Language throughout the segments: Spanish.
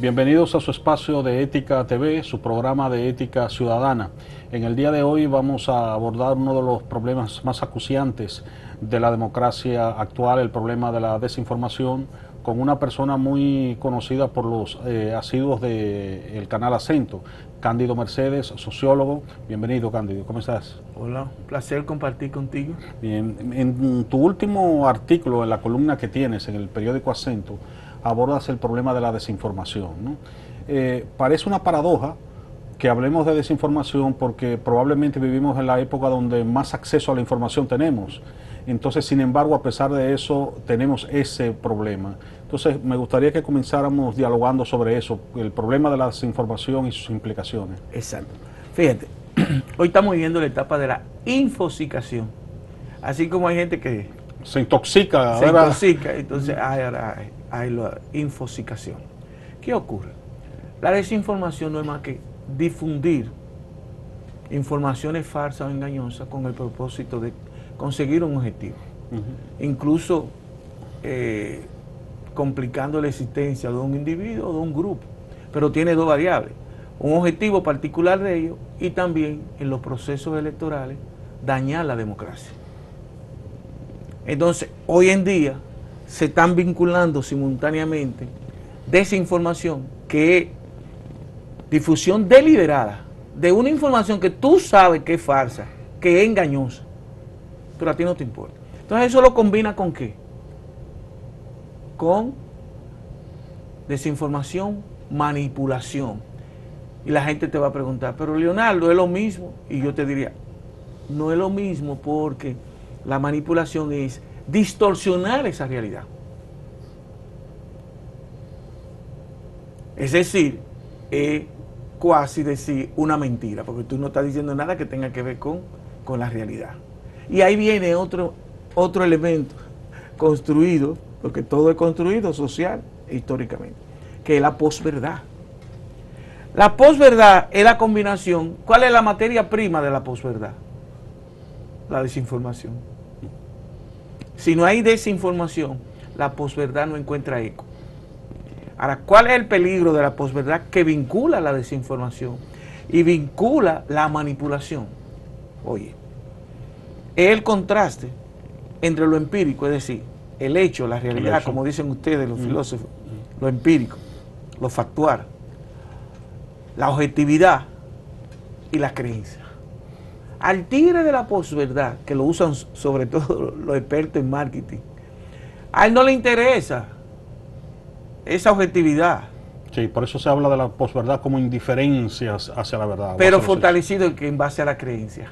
Bienvenidos a su espacio de Ética TV, su programa de Ética Ciudadana. En el día de hoy vamos a abordar uno de los problemas más acuciantes de la democracia actual, el problema de la desinformación, con una persona muy conocida por los asiduos del canal Acento, Cándido Mercedes, sociólogo. Bienvenido, Cándido, ¿cómo estás? Hola, un placer compartir contigo. Bien, en tu último artículo, en la columna que tienes en el periódico Acento, abordas el problema de la desinformación, ¿no? Parece una paradoja que hablemos de desinformación porque probablemente vivimos en la época donde más acceso a la información tenemos. Entonces, sin embargo, a pesar de eso, tenemos ese problema. Entonces, me gustaría que comenzáramos dialogando sobre eso, el problema de la desinformación y sus implicaciones. Exacto. Fíjate, hoy estamos viviendo la etapa de la infosicación. Así como hay gente que Se intoxica, se ¿verdad? intoxica, entonces hay la infosicación. ¿Qué ocurre? La desinformación no es más que difundir informaciones falsas o engañosas con el propósito de conseguir un objetivo. Incluso complicando la existencia de un individuo o de un grupo. Pero tiene dos variables: un objetivo particular de ellos y también en los procesos electorales dañar la democracia. Entonces, hoy en día se están vinculando simultáneamente desinformación, que es difusión deliberada de una información que tú sabes que es falsa, que es engañosa, pero a ti no te importa. Entonces eso lo combina ¿con qué? Con desinformación, manipulación. Y la gente te va a preguntar, pero Leonardo, ¿es lo mismo? Y yo te diría, no es lo mismo, porque la manipulación es distorsionar esa realidad. Es decir, es casi decir una mentira, porque tú no estás diciendo nada que tenga que ver con la realidad. Y ahí viene otro elemento construido, porque todo es construido social e históricamente, que es la posverdad. La posverdad es la combinación. ¿Cuál es la materia prima de la posverdad? La desinformación. Si no hay desinformación, la posverdad no encuentra eco. Ahora, ¿cuál es el peligro de la posverdad? Que vincula la desinformación y vincula la manipulación. Oye, es el contraste entre lo empírico, es decir, el hecho, la realidad, como dicen ustedes los filósofos, lo empírico, lo factual, la objetividad y la creencia. Al tigre de la posverdad, que lo usan sobre todo los expertos en marketing, a él no le interesa esa objetividad. Sí, por eso se habla de la posverdad como indiferencias hacia la verdad. Pero fortalecido en base a la creencia.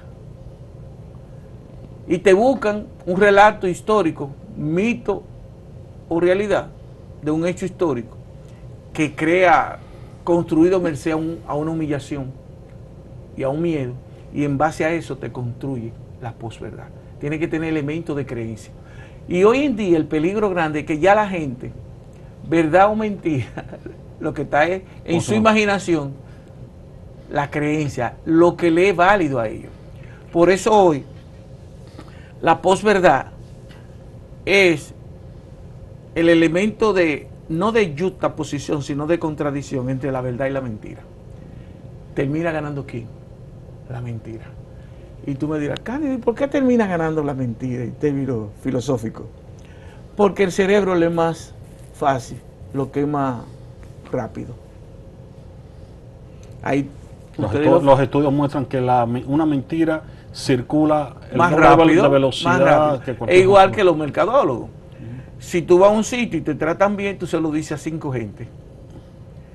Y te buscan un relato histórico, mito o realidad de un hecho histórico que crea, construido merced a una humillación y a un miedo, y en base a eso te construye la posverdad. Tiene que tener elementos de creencia. Y hoy en día el peligro grande es que ya la gente, verdad o mentira, lo que está es en su imaginación, la creencia, lo que le es válido a ellos. Por eso hoy la posverdad es el elemento de, no de yuxtaposición, sino de contradicción entre la verdad y la mentira. ¿Termina ganando quién? La mentira. Y tú me dirás, Cándido, ¿y por qué termina ganando la mentira en términos filosóficos? Porque el cerebro le es más fácil, lo que es más rápido. Ahí los estudios muestran que una mentira circula más rápido, de velocidad más rápido. que cualquier Es igual cosa. que los mercadólogos. Si tú vas a un sitio y te tratan bien, tú se lo dices a 5 gente.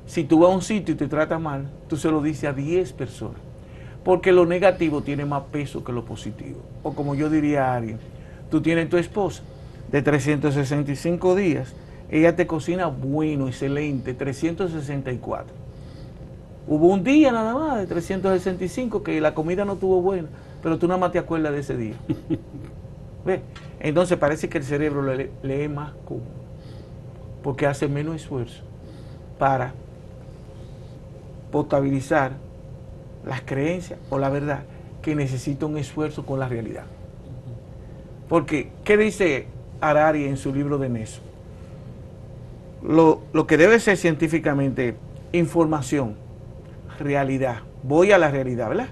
Si tú vas a un sitio y te tratan mal, tú se lo dices a 10 personas. Porque lo negativo tiene más peso que lo positivo. O como yo diría a alguien, tú tienes tu esposa de 365 días, ella te cocina bueno, excelente, 364. Hubo un día nada más de 365 que la comida no estuvo buena, pero tú nada más te acuerdas de ese día. ¿Ves? Entonces parece que el cerebro le es más cómodo, porque hace menos esfuerzo para potabilizar las creencias o la verdad, que necesita un esfuerzo con la realidad. Porque, ¿qué dice Harari en su libro de Neso? lo que debe ser científicamente información, realidad. Voy a la realidad, ¿verdad?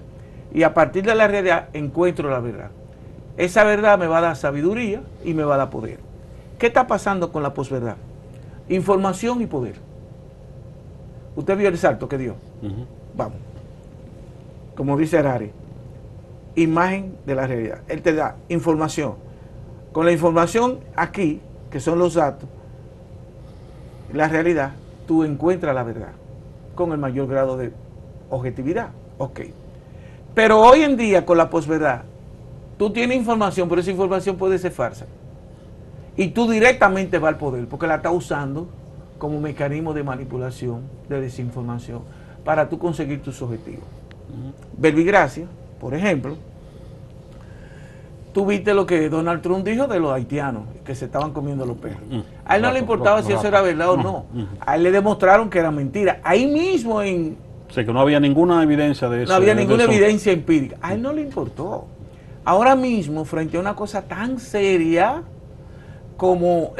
Y a partir de la realidad encuentro la verdad. Esa verdad me va a dar sabiduría y me va a dar poder. ¿Qué está pasando con la posverdad? Información y poder. Usted vio el salto que dio. Vamos. Como dice Harari, imagen de la realidad. Él te da información. Con la información aquí, que son los datos, la realidad, tú encuentras la verdad con el mayor grado de objetividad. Ok. Pero hoy en día, con la posverdad, tú tienes información, pero esa información puede ser falsa. Y tú directamente vas al poder, porque la estás usando como mecanismo de manipulación, de desinformación, para tú conseguir tus objetivos. Verbigracia, por ejemplo, tú viste lo que Donald Trump dijo de los haitianos, que se estaban comiendo los perros. A él no le importaba si eso era verdad o no. A él le demostraron que era mentira. Ahí mismo en... O sea, que no había ninguna evidencia de eso. No había ninguna evidencia empírica. A él no le importó. Ahora mismo, frente a una cosa tan seria como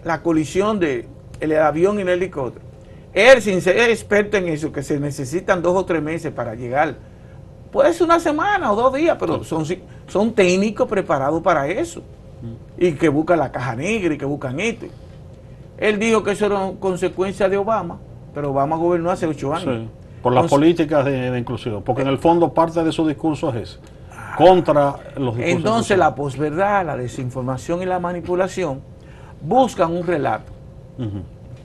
la colisión del avión y el helicóptero, él, sin ser experto en eso, que se necesitan 2 o 3 meses para llegar, puede ser una semana o 2 días, pero son técnicos preparados para eso, y que buscan la caja negra y que buscan esto. Él dijo que eso era consecuencia de Obama, pero Obama gobernó hace 8 años. Sí, por las políticas de inclusión, porque en el fondo parte de su discurso es ese, contra los discursos. Entonces la posverdad, la desinformación y la manipulación buscan un relato,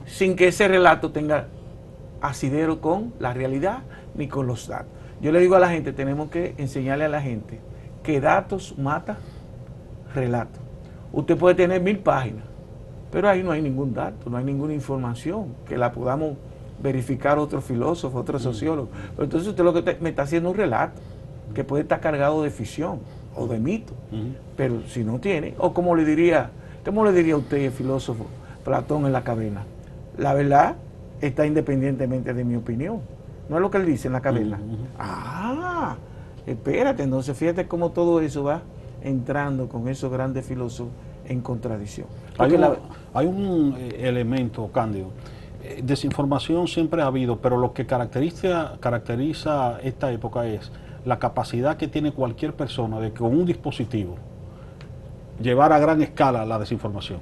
sin que ese relato tenga asidero con la realidad ni con los datos. Yo le digo a la gente, tenemos que enseñarle a la gente que datos mata relato. Usted puede tener 1000 páginas, pero ahí no hay ningún dato, no hay ninguna información que la podamos verificar otro filósofo, otro sociólogo. Pero entonces usted lo que me está haciendo un relato que puede estar cargado de ficción o de mito, pero si no tiene, o como le diría usted, el filósofo Platón en la caverna, la verdad está independientemente de mi opinión. No es lo que él dice en la caverna. Espérate, entonces fíjate cómo todo eso va entrando con esos grandes filósofos en contradicción. Hay un elemento, Cándido. Desinformación siempre ha habido, pero lo que caracteriza esta época es la capacidad que tiene cualquier persona de con un dispositivo llevar a gran escala la desinformación.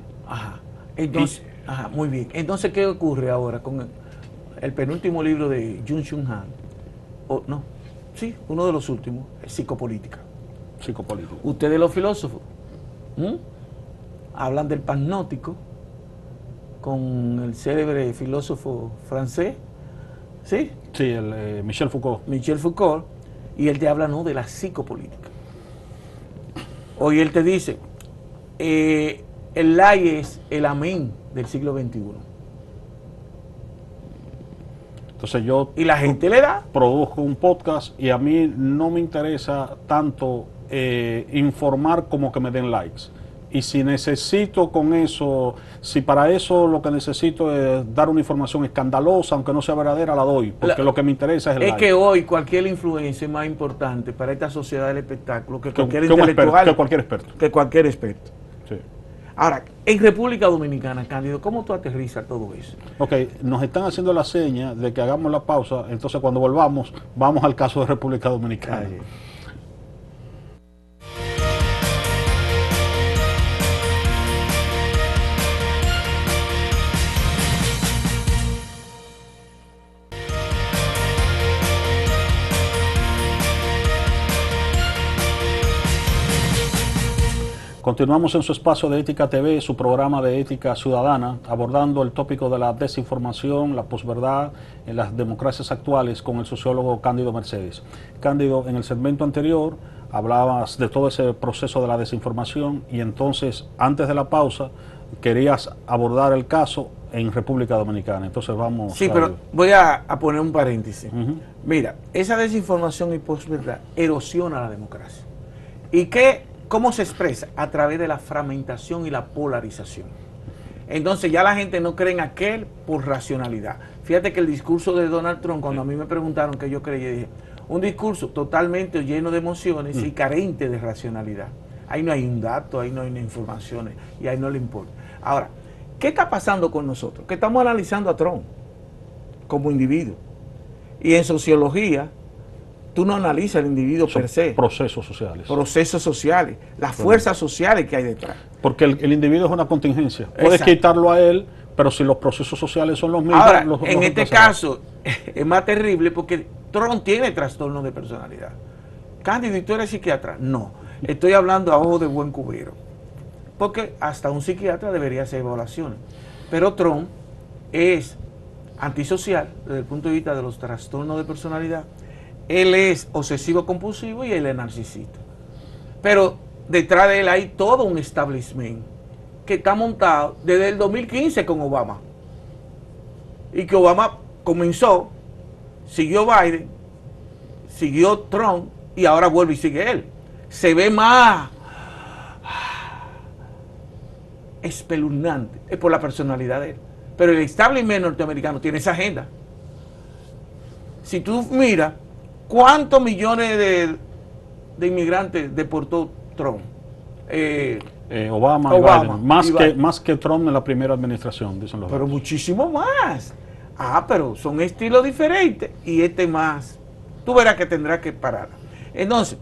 Entonces, muy bien. Entonces, ¿qué ocurre ahora con el penúltimo libro de Byung-Chul Han? Uno de los últimos, Psicopolítica. Ustedes los filósofos hablan del panóptico con el célebre filósofo francés, ¿sí? Sí, Michel Foucault, y él te habla de la psicopolítica. Hoy él te dice, el lay es el amén del siglo XXI. Entonces yo... Y la gente le da. Produzco un podcast y a mí no me interesa tanto informar como que me den likes. Y si necesito con eso, si para eso lo que necesito es dar una información escandalosa, aunque no sea verdadera, la doy. Porque lo que me interesa es el like. Es que hoy cualquier influencia es más importante para esta sociedad del espectáculo que cualquier intelectual. Que cualquier experto. Sí. Ahora, en República Dominicana, Cándido, ¿cómo tú aterrizas todo eso? Ok, nos están haciendo la seña de que hagamos la pausa, entonces cuando volvamos, vamos al caso de República Dominicana. Continuamos en su espacio de Ética TV, su programa de ética ciudadana, abordando el tópico de la desinformación, la posverdad en las democracias actuales con el sociólogo Cándido Mercedes. Cándido, en el segmento anterior hablabas de todo ese proceso de la desinformación y entonces, antes de la pausa, querías abordar el caso en República Dominicana. Entonces vamos... Sí, pero voy a poner un paréntesis. Mira, esa desinformación y posverdad erosiona la democracia. ¿Y cómo se expresa? A través de la fragmentación y la polarización. Entonces ya la gente no cree en aquel por racionalidad. Fíjate que el discurso de Donald Trump, cuando a mí me preguntaron qué yo creía, dije, un discurso totalmente lleno de emociones y carente de racionalidad. Ahí no hay un dato, ahí no hay una información y ahí no le importa. Ahora, ¿Qué está pasando con nosotros? Que estamos analizando a Trump como individuo. Y en sociología, tú no analizas al individuo Son per se. procesos sociales. Procesos sociales, las fuerzas sociales que hay detrás. Porque el individuo es una contingencia. Puedes Exacto. quitarlo a él, pero si los procesos sociales son los mismos... Ahora, los en este reemplazarás. caso, es más terrible porque Trump tiene trastorno de personalidad. Cándido, ¿y tú eres psiquiatra? No. Estoy hablando a ojo de buen cubero. Porque hasta un psiquiatra debería hacer evaluaciones. Pero Trump es antisocial desde el punto de vista de los trastornos de personalidad. Él es obsesivo compulsivo y él es narcisista. Pero detrás de él hay todo un establishment que está montado desde el 2015 con Obama. Y que Obama comenzó, siguió Biden, siguió Trump y ahora vuelve y sigue él. Se ve más espeluznante, es por la personalidad de él. Pero el establishment norteamericano tiene esa agenda. Si tú miras, ¿cuántos millones de inmigrantes deportó Trump? Obama y Biden. Más que Trump en la primera administración, dicen los Pero datos. muchísimo más. Pero son estilos diferentes y este más. Tú verás que tendrá que parar. Entonces,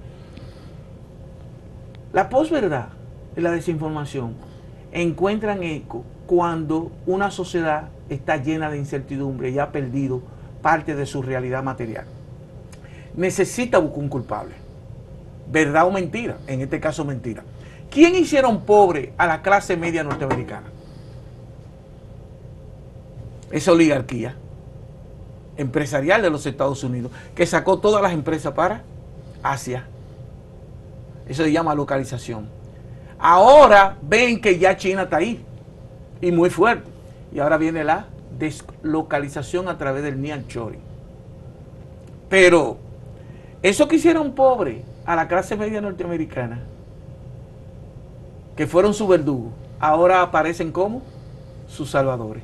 la posverdad y la desinformación encuentran eco cuando una sociedad está llena de incertidumbre y ha perdido parte de su realidad material. Necesita buscar un culpable. ¿Verdad o mentira? En este caso, mentira. ¿Quién hicieron pobre a la clase media norteamericana? Esa oligarquía empresarial de los Estados Unidos, que sacó todas las empresas para Asia. Eso se llama localización. Ahora ven que ya China está ahí, y muy fuerte. Y ahora viene la deslocalización a través del nearshoring. Pero eso que hicieron pobre a la clase media norteamericana, que fueron su verdugo, ahora aparecen como sus salvadores.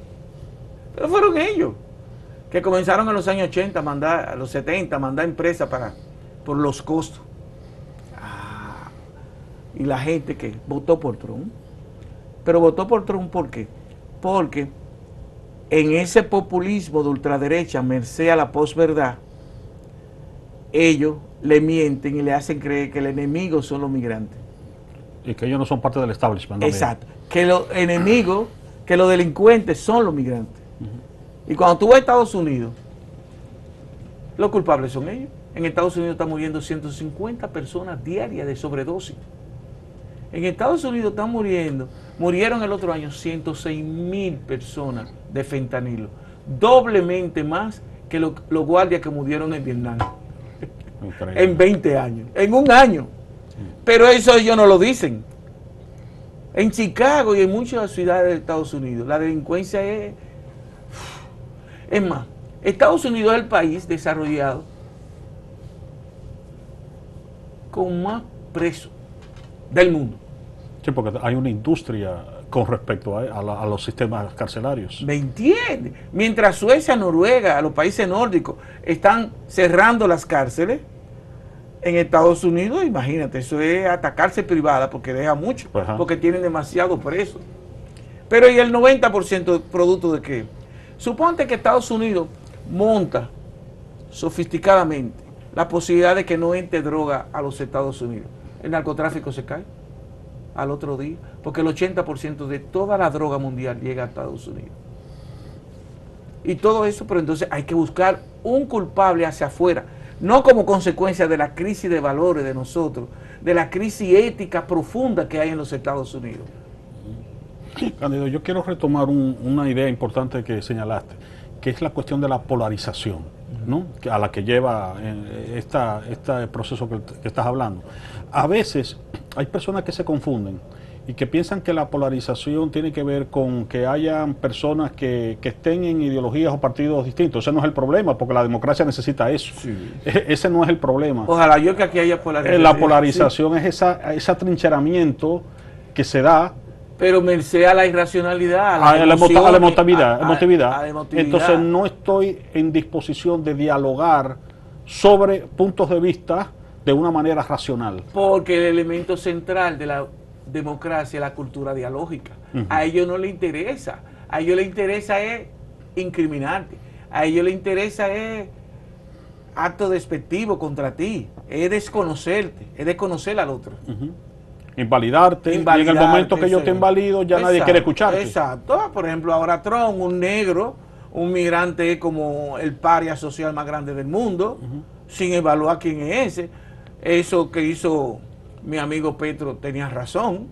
Pero fueron ellos que comenzaron en los años 80, a los 70, a mandar empresas por los costos. Y la gente que votó por Trump. Pero votó por Trump, ¿por qué? Porque en ese populismo de ultraderecha, merced a la posverdad, ellos le mienten y le hacen creer que el enemigo son los migrantes. Y que ellos no son parte del establishment. Exacto. Que los enemigos, que los delincuentes son los migrantes. Y cuando tú vas a Estados Unidos, los culpables son ellos. En Estados Unidos están muriendo 150 personas diarias de sobredosis. En Estados Unidos están murieron el otro año 106,000 personas de fentanilo. Doblemente más que los guardias que murieron en Vietnam. Increíble. En 20 años, en un año. Pero eso ellos no lo dicen. En Chicago y en muchas ciudades de Estados Unidos, la delincuencia es... Es más, Estados Unidos es el país desarrollado con más presos del mundo. Sí, porque hay una industria con respecto a los sistemas carcelarios. ¿Me entiendes? Mientras Suecia, Noruega, los países nórdicos están cerrando las cárceles, en Estados Unidos, imagínate, eso es atacarse privada porque deja mucho, porque tienen demasiados presos. Pero ¿y el 90% producto de qué? Suponte que Estados Unidos monta sofisticadamente la posibilidad de que no entre droga a los Estados Unidos. El narcotráfico se cae al otro día, porque el 80% de toda la droga mundial llega a Estados Unidos. Y todo eso, pero entonces hay que buscar un culpable hacia afuera, no como consecuencia de la crisis de valores de nosotros, de la crisis ética profunda que hay en los Estados Unidos. Cándido, yo quiero retomar una idea importante que señalaste, que es la cuestión de la polarización, ¿no? A la que lleva este proceso que estás hablando. A veces hay personas que se confunden y que piensan que la polarización tiene que ver con que hayan personas que estén en ideologías o partidos distintos. Ese no es el problema, porque la democracia necesita eso. Sí. Ese no es el problema. Ojalá yo que aquí haya polarización. La polarización sí. Es ese atrincheramiento que se da. Pero merced a la irracionalidad, a la emotividad. Entonces no estoy en disposición de dialogar sobre puntos de vista de una manera racional. Porque el elemento central de la democracia es la cultura dialógica. A ellos no les interesa. A ellos les interesa es incriminarte. A ellos les interesa es acto despectivo contra ti. Es desconocerte, es desconocer al otro. Invalidarte, y en el momento que yo te invalido ya nadie quiere escucharte. Exacto. Por ejemplo, ahora Trump, un negro, un migrante, es como el paria social más grande del mundo, sin evaluar quién es ese. Eso que hizo mi amigo Petro tenía razón.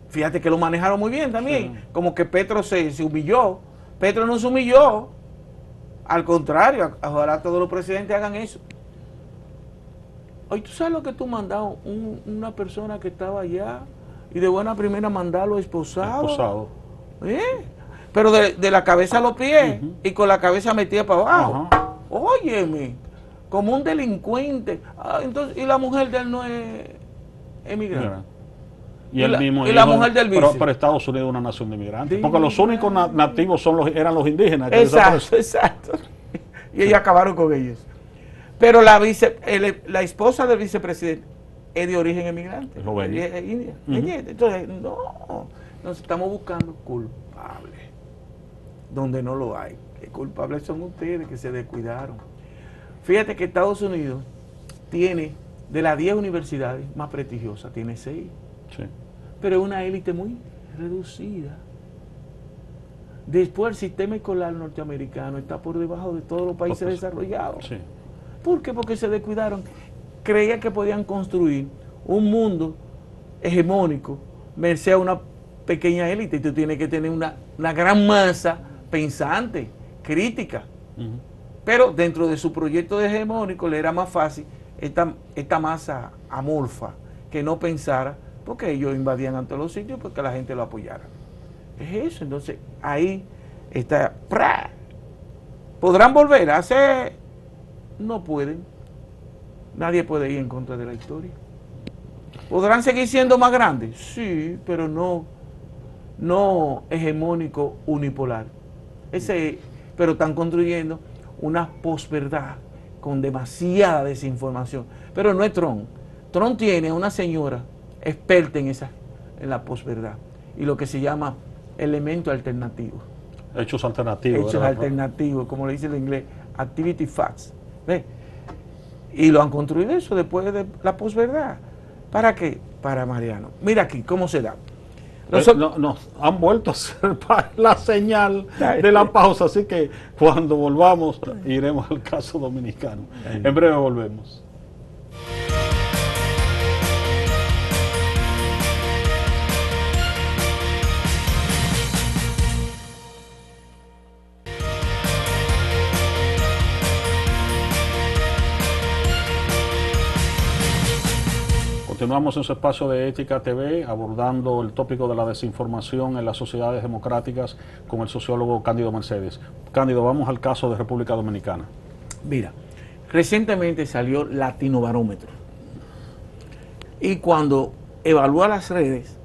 Fíjate que lo manejaron muy bien también. Sí. Como que Petro se humilló. Petro no se humilló. Al contrario, ojalá todos los presidentes hagan eso. Oye, ¿tú sabes lo que tú mandas? Una persona que estaba allá y de buena primera mandarlo esposado. Esposado. Pero de la cabeza a los pies y con la cabeza metida para abajo. Óyeme, como un delincuente. Entonces, y la mujer de él no es emigrante. Y él mismo y la mujer del vice. Pero Estados Unidos es una nación de inmigrantes. Porque los únicos nativos eran los indígenas. Exacto. Y ellos acabaron con ellos. Pero la esposa del vicepresidente es de origen emigrante. Es india. Entonces, nos estamos buscando culpables donde no lo hay. Que culpables son ustedes que se descuidaron. Fíjate que Estados Unidos tiene, de las 10 universidades más prestigiosas, tiene 6. Sí. Pero es una élite muy reducida. Después el sistema escolar norteamericano está por debajo de todos los países desarrollados. Sí. ¿Por qué? Porque se descuidaron. Creían que podían construir un mundo hegemónico merced a una pequeña élite, y tú tienes que tener una gran masa pensante, crítica. Pero dentro de su proyecto de hegemónico le era más fácil esta masa amorfa que no pensara, porque ellos invadían ante los sitios porque la gente lo apoyara. Es eso. Entonces ahí está. ¿Podrán volver a hacer? No pueden. Nadie puede ir en contra de la historia. ¿Podrán seguir siendo más grandes? Sí, pero no hegemónico unipolar. Pero están construyendo una posverdad con demasiada desinformación. Pero no es Trump. Trump tiene una señora experta en la posverdad y lo que se llama elemento alternativo. Hechos alternativos. Hechos alternativos, como le dice en inglés, activity facts. ¿Ves? Y lo han construido eso después de la posverdad. ¿Para qué? Para Mariano. Mira aquí, ¿cómo se da? Nos han vuelto a hacer la señal de la pausa, así que cuando volvamos iremos al caso dominicano. En breve volvemos. Continuamos en su espacio de Ética TV abordando el tópico de la desinformación en las sociedades democráticas con el sociólogo Cándido Mercedes. Cándido, vamos al caso de República Dominicana. Mira, recientemente salió Latino Barómetro y cuando evalúa las redes,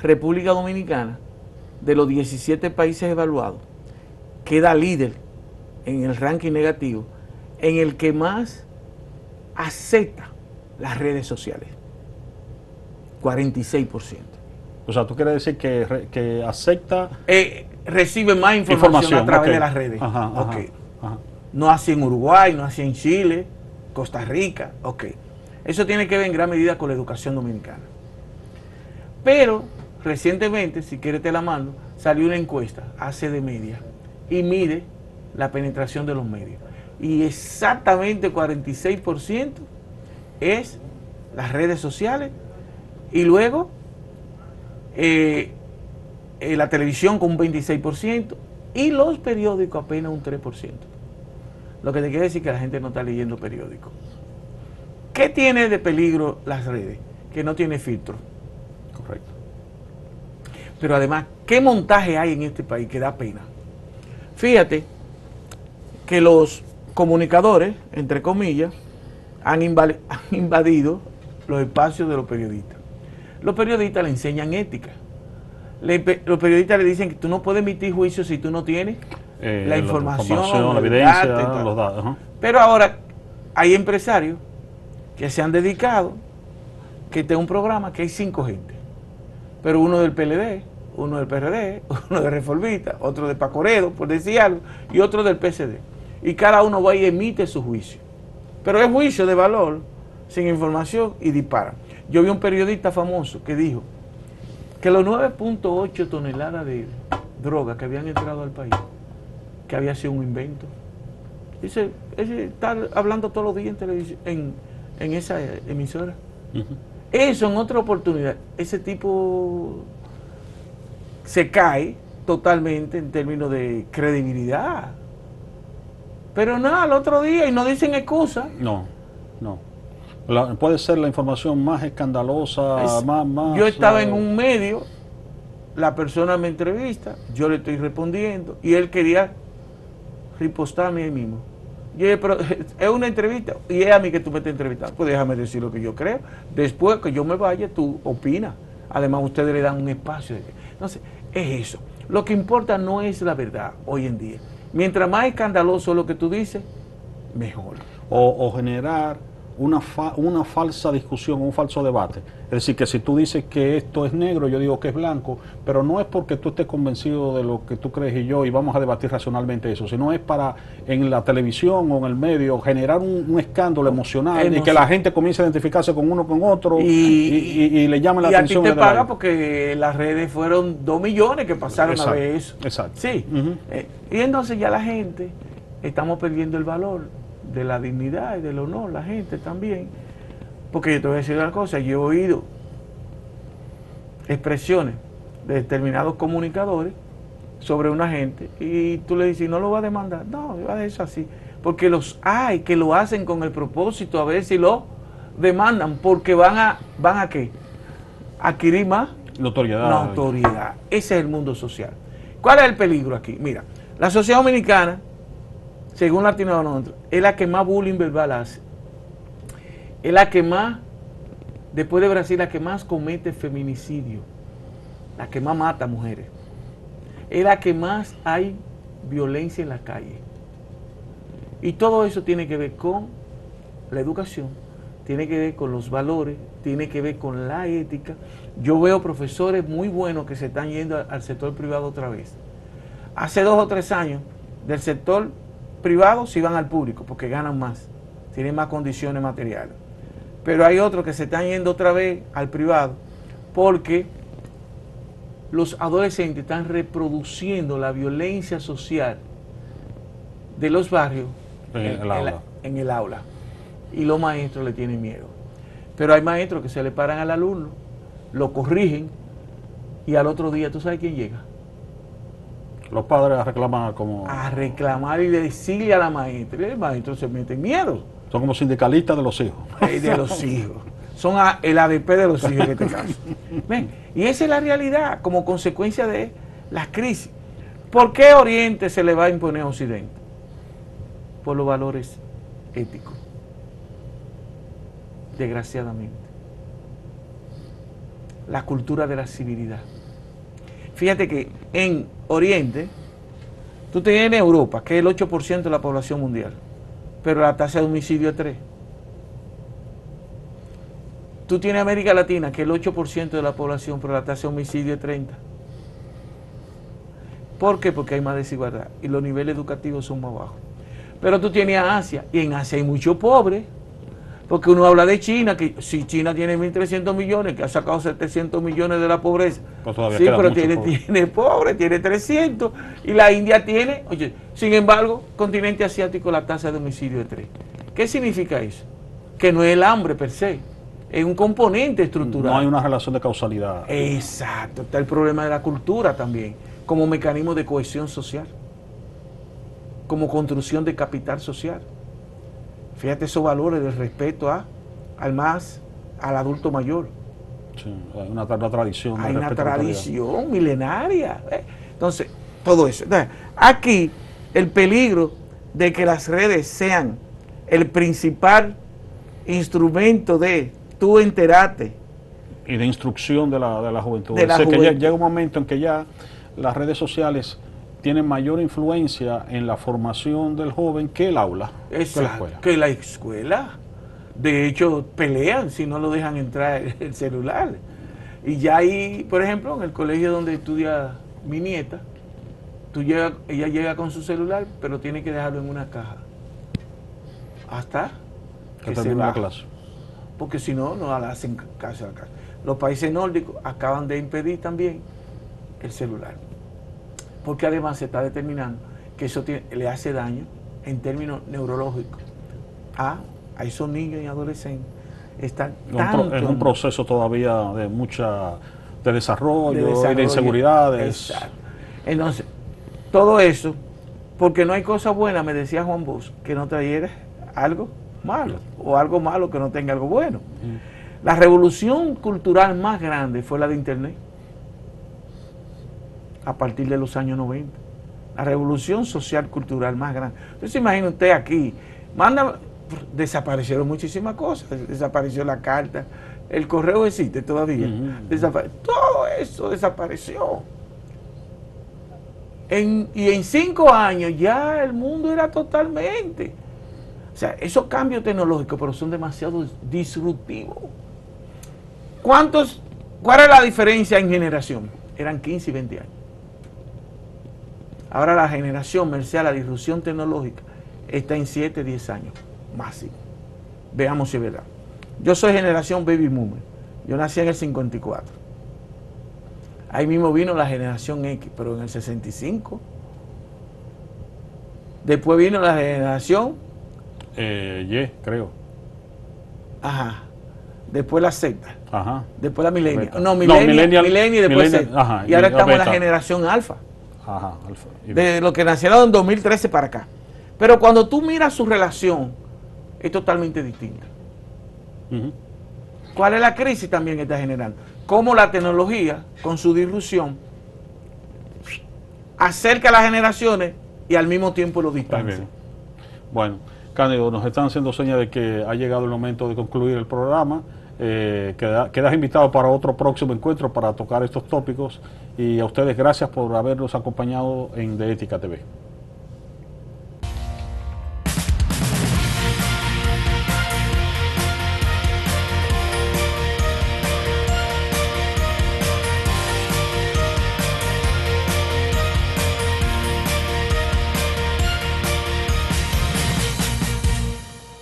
República Dominicana, de los 17 países evaluados, queda líder en el ranking negativo, en el que más acepta las redes sociales. 46%. O sea, tú quieres decir que acepta... recibe más información a través de las redes. Ajá. No así en Uruguay, no así en Chile, Costa Rica. Eso tiene que ver en gran medida con la educación dominicana. Pero, recientemente, si quieres te la mando, salió una encuesta, ACD Media, y mide la penetración de los medios. Y exactamente 46% es las redes sociales. Y luego la televisión con un 26% y los periódicos apenas un 3%. Lo que te quiere decir que la gente no está leyendo periódicos. ¿Qué tiene de peligro las redes? Que no tiene filtro. Correcto. Pero además, ¿qué montaje hay en este país que da pena? Fíjate que los comunicadores, entre comillas, han invadido los espacios de los periodistas. Los periodistas le enseñan ética. Los periodistas le dicen que tú no puedes emitir juicios si tú no tienes la información, la evidencia, los datos. Pero ahora hay empresarios que se han dedicado, que tengo un programa que hay 5 gente, pero uno del PLD, uno del PRD, uno de Reformista, otro de Pacoredo, por decir algo, y otro del PSD. Y cada uno va y emite su juicio. Pero es juicio de valor, sin información, y dispara. Yo vi un periodista famoso que dijo que los 9.8 toneladas de droga que habían entrado al país, que había sido un invento. Dice, ese está hablando todos los días en televisión, en esa emisora. Eso en otra oportunidad, ese tipo se cae totalmente en términos de credibilidad. Pero nada, al otro día y no dicen excusa. No. Puede ser la información más escandalosa, más... Yo estaba en un medio, la persona me entrevista, yo le estoy respondiendo y él quería ripostarme ahí mismo. Yo dije, pero es una entrevista y es a mí que tú me estás entrevistando. Pues déjame decir lo que yo creo. Después que yo me vaya, tú opinas. Además, ustedes le dan un espacio. Entonces, es eso. Lo que importa no es la verdad hoy en día. Mientras más escandaloso lo que tú dices, mejor. O generar una falsa discusión, un falso debate. Es decir, que si tú dices que esto es negro, yo digo que es blanco, pero no es porque tú estés convencido de lo que tú crees y yo, y vamos a debatir racionalmente eso, sino es para en la televisión o en el medio generar un escándalo emocional y que la gente comience a identificarse con uno con otro y le llame la atención. Y a ti te paga porque las redes fueron 2 millones que pasaron a ver eso. Exacto. Sí. Y entonces ya la gente, estamos perdiendo el valor de la dignidad y del honor, la gente también. Porque yo te voy a decir una cosa, yo he oído expresiones de determinados comunicadores sobre una gente y tú le dices, no lo va a demandar. No, va a eso así. Porque los hay que lo hacen con el propósito a ver si lo demandan, porque van a ¿qué? Adquirir más notoriedad. Ese es el mundo social. ¿Cuál es el peligro aquí? Mira, la sociedad dominicana, según Latinoamérica, es la que más bullying verbal hace. Es la que más, después de Brasil, la que más comete feminicidio. La que más mata mujeres. Es la que más hay violencia en la calle. Y todo eso tiene que ver con la educación, tiene que ver con los valores, tiene que ver con la ética. Yo veo profesores muy buenos que se están yendo al sector privado otra vez. Hace 2 o 3 años, del sector privado se iban al público porque ganan más, tienen más condiciones materiales. Pero hay otros que se están yendo otra vez al privado porque los adolescentes están reproduciendo la violencia social de los barrios en el aula. Y los maestros le tienen miedo. Pero hay maestros que se le paran al alumno, lo corrigen y al otro día, ¿tú sabes quién llega? Los padres a reclamar a reclamar y decirle a la maestra. Y el maestro se mete en miedo. Son como sindicalistas de los hijos. De los hijos. Son el ADP de los hijos en este caso. Ven, y esa es la realidad como consecuencia de las crisis. ¿Por qué Oriente se le va a imponer a Occidente? Por los valores éticos. Desgraciadamente. La cultura de la civilidad. Fíjate que en Oriente, tú tienes Europa, que es el 8% de la población mundial, pero la tasa de homicidio es 3. Tú tienes América Latina, que es el 8% de la población, pero la tasa de homicidio es 30. ¿Por qué? Porque hay más desigualdad y los niveles educativos son más bajos. Pero tú tienes a Asia, y en Asia hay muchos pobres, porque uno habla de China, que si China tiene 1.300 millones, que ha sacado 700 millones de la pobreza, pues sí, pero tiene pobre, tiene 300, y la India tiene, oye, sin embargo, continente asiático la tasa de homicidio es 3. ¿Qué significa eso? Que no es el hambre per se, es un componente estructural. No hay una relación de causalidad. Exacto, está el problema de la cultura también, como mecanismo de cohesión social, como construcción de capital social. Fíjate esos valores del respeto al adulto mayor. Sí, hay una tradición. Hay una tradición milenaria. Entonces, todo eso. Entonces, aquí, el peligro de que las redes sean el principal instrumento de tú enterarte. Y de instrucción de la juventud. Que llega un momento en que ya las redes sociales tienen mayor influencia en la formación del joven que el aula, exacto, que la escuela. De hecho, pelean si no lo dejan entrar el celular. Y ya ahí, por ejemplo, en el colegio donde estudia mi nieta, ella llega con su celular, pero tiene que dejarlo en una caja. Hasta que se termine va. la clase. Porque si no, no la hacen caso a la casa. Los países nórdicos acaban de impedir también el celular. Porque además se está determinando que eso le hace daño en términos neurológicos a esos niños y adolescentes. Están Es un proceso todavía de desarrollo y de inseguridades. Exacto. Entonces, todo eso, porque no hay cosa buena, me decía Juan Bosch, que no trayera algo malo, o algo malo que no tenga algo bueno. La revolución cultural más grande fue la de Internet, a partir de los años 90. La revolución social cultural más grande. Entonces imagina usted aquí, desaparecieron muchísimas cosas, desapareció la carta, el correo existe todavía, todo eso desapareció. Y en 5 años ya el mundo era totalmente... O sea, esos cambios tecnológicos, pero son demasiado disruptivos. ¿Cuál es la diferencia en generación? Eran 15 y 20 años. Ahora la generación, merced a la disrupción tecnológica, está en 7, 10 años, máximo. Veamos si es verdad. Yo soy generación Baby Boomer. Yo nací en el 54. Ahí mismo vino la generación X, pero en el 65. Después vino la generación... creo. Ajá. Después la Z. Ajá. Después la Millennial. Beta. No, Millennial y después Z. Ajá, y ahora estamos en la beta. generación Alfa. Ajá, alfa. De los que nacieron en 2013 para acá. Pero cuando tú miras su relación, es totalmente distinta. ¿Cuál es la crisis también que está generando? Cómo la tecnología, con su disrupción, acerca a las generaciones y al mismo tiempo los distancia. Bueno, Cándido, nos están haciendo señas de que ha llegado el momento de concluir el programa. Quedas invitado para otro próximo encuentro para tocar estos tópicos, y a ustedes gracias por habernos acompañado en De Ética TV.